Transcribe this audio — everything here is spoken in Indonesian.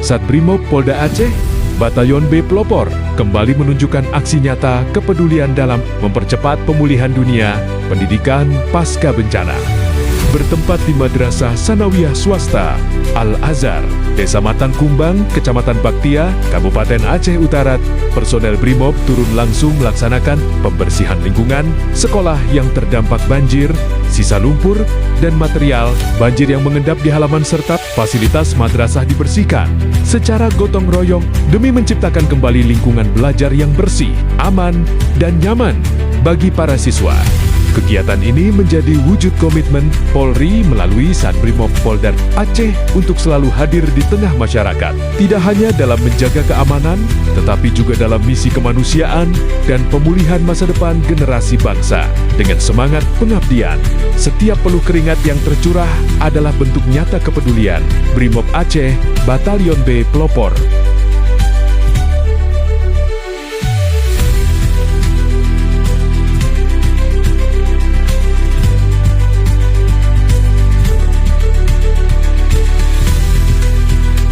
Satbrimob Polda Aceh, Batalion B Pelopor kembali menunjukkan aksi nyata kepedulian dalam mempercepat pemulihan dunia pendidikan pasca bencana. Bertempat di Madrasah Sanawiyah Swasta Al-Azhar, Desa Matang Kumbang, Kecamatan Baktia, Kabupaten Aceh Utara, personel Brimob turun langsung melaksanakan pembersihan lingkungan sekolah yang terdampak banjir, sisa lumpur, dan material banjir yang mengendap di halaman serta fasilitas madrasah dibersihkan secara gotong royong demi menciptakan kembali lingkungan belajar yang bersih, aman, dan nyaman bagi para siswa. Kegiatan ini menjadi wujud komitmen Polri melalui Satbrimob Polda Aceh untuk selalu hadir di tengah masyarakat. Tidak hanya dalam menjaga keamanan, tetapi juga dalam misi kemanusiaan dan pemulihan masa depan generasi bangsa. Dengan semangat pengabdian, setiap peluh keringat yang tercurah adalah bentuk nyata kepedulian Brimob Aceh, Batalion B Pelopor.